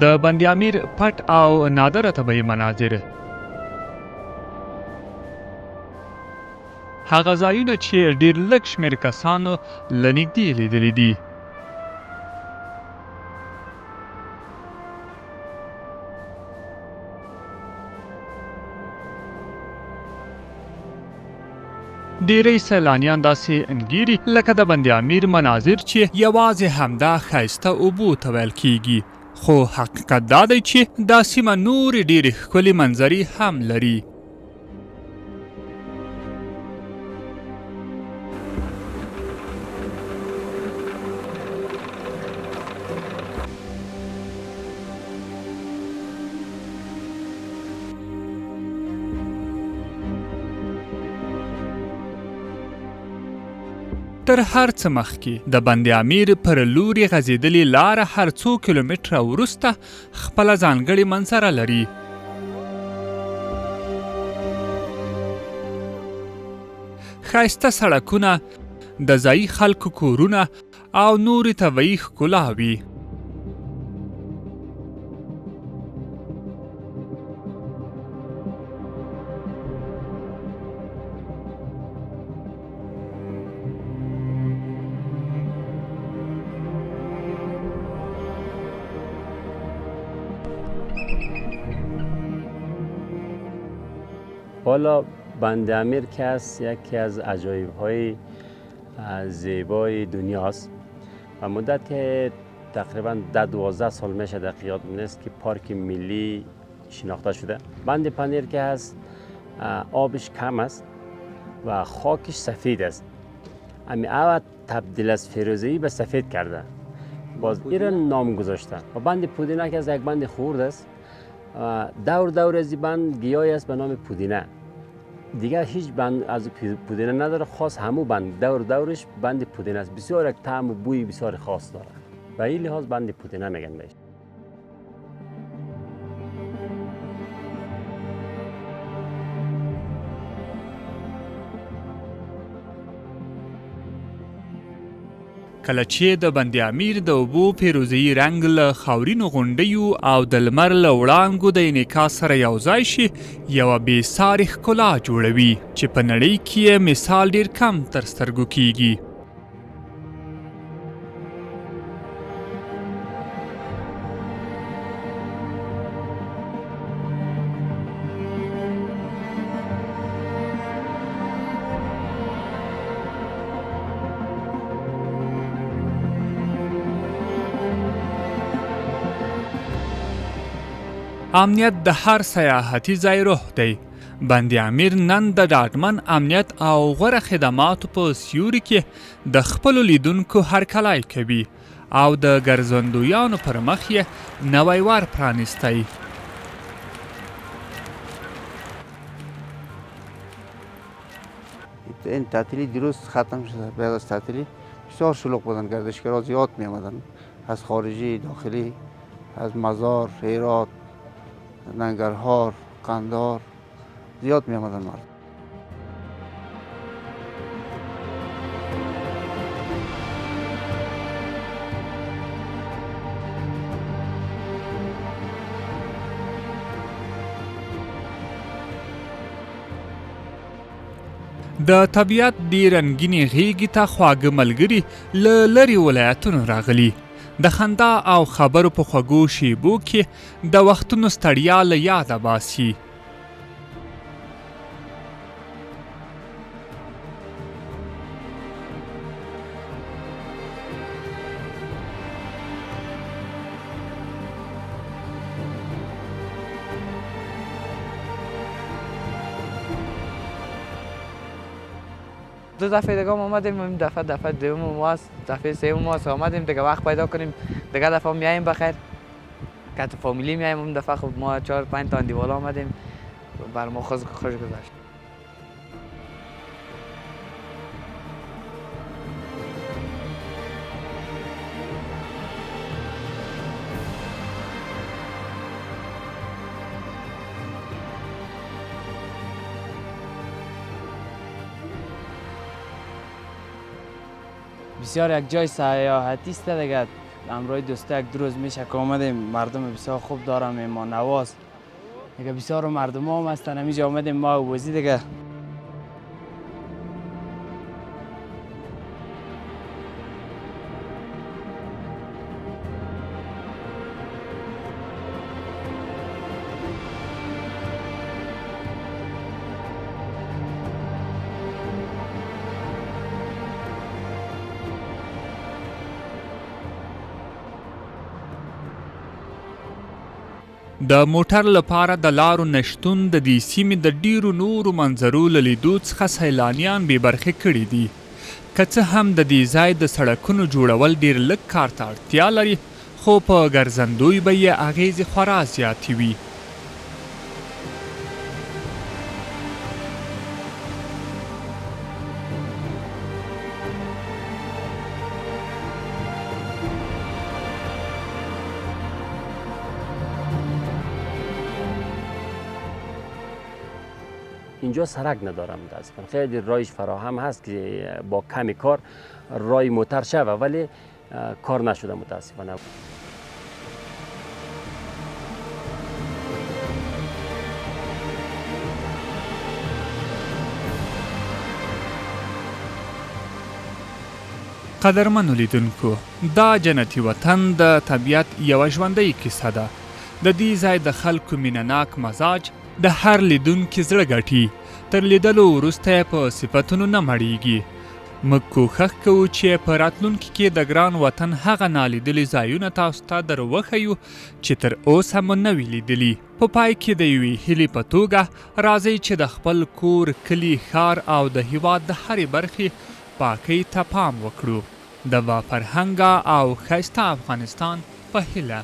د بند امیر پټ او نادره طبیعي مناظر، هغه ځایونه چې ډېر لږ شمېر کسانو له نږدې لیدلي دي. ډېری سیلانیان داسې انګیري لکه د بند امیر مناظر چې یوازې همدا ښایسته اوبو ته ویل کیږي، خو حقیقت دا دی چې دا سیمه نورې ډېرې ښکلې منظرې هم لري. تر هر څه مخکې د بند امیر پر لوري غځېدلې لاره هر څو کیلومتره وروسته خپله ځانګړې منظره لري. ښایسته سړکونه، د ځایي خلکو کورونه او نورې طبیعي ښکلاوې. حالا بند امیر که است یکی از عجایب‌های زیبای دنیاست و مدت که تقریبا 10-12 سال میشه دقیقاً نیست که پارک ملی شناخته شده. بند امیر که هست آبش کم است و خاکش سفید است. اول تبدیل از فيروزيي به سفید کرده، باز این نام گذاشته. و بند پودینه که از یک بند خورد است، دور از این بند گیاهی است به نام پودینه. دیگر هیچ بند از پودینه نداره، خاص همون بند دورش بند پودینه است. بسیار یک طعم و بوی بسیار خاص داره، به این لحاظ بند پودینه میگن بهش. کله چې د بند امیر د اوبو فيروزيي رنګ له خاورینو غونډیو او د لمر له وړانګو د انعکاس سره یوځای شي، یوه بېسارې ښکلا جوړوي چې په نړۍ کې یې مثال ډېر کم تر سترګو کیږي. امنیت د هر سیاحتي ځای روح دی. بند امیر نن د ډاډمن امنیت او غوره خدماتو په سیوري کې د خپلو لیدونکو هرکلی کوي او د ګرځندویانو پر مخ یې نوی وار پرانیستی. این تعطیلی دیروز ختم شده. بعد از تعطیلی بسیار شلوغ بودن، گردشگرها زیاد می آمدن از خارجی، داخلی، از مزار، هرات، ننگرهار، قندهار زیاد می آمدن مردم. د طبیعت دې رنګینې غیږې ته خواږه ملګري له لرې ولایتونو راغلي. د خندا او خبرو په خوږو شیبو کې د وختونو ستړیا له یاده باسي. دو دفعه دیگه آمدیم، این دفعه دوم ماست، دفعه سوم ماست آمدیم دیگه، وقت پیدا کنیم دیگه دفعه میاییم بخیر که تو فامیلی میاییم. اون دفعه خب ما 4-5 تا اندیوالا آمدیم، بر ما خوش گذشت. بسیار یک جای سیاحتی است دیگه، همراه دوستا یک دو روز میشه که آمدیم، مردم بسیار خوب دارم، مهمان نواز دیگه بسیار مردم هم هستن. همیشه آمدیم ما بازی دیگه. د موټر لپاره د لارو نشتون د دې سیمې د ډیرو نورو منظرو له لیدو څخه سیلانیان بې برخې کړي دي. که څه هم د دې ځای د سړکونو جوړول ډیر لږ کار ته اړتیا لري، خو په ګرځندوی به یې اغیزې خورا زیاتې وي. اینجا سرک ندارم متاسفانه. خیلی رایش فراهم هست که با کمی کار رای موتر شوه، ولی کار نشده متاسفانه. قدرمنو لیدونکو، دا جنتي وطن د طبیعت یوه ژوندۍ کیسه ده. د دې ځای د خلکو مینهناک مزاج د هر لیدونکي زړه ګټي. تر لیدلو وروسته یې په صفتونو نه مړیږي. موږ کوښښ کوو چې په راتلونکي کې د ګران وطن هغه نالیدلي ځایونه تاسو ته در وښیو چې تر اوسه مو نه وي لیدلي. په پای کې د یوې هیلې په توګه راځئ چې د خپل کور، کلي، ښار او د هیواد د هرې برخې پاکۍ ته پام وکړو. د با فرهنګه او ښایسته افغانستان په هیله.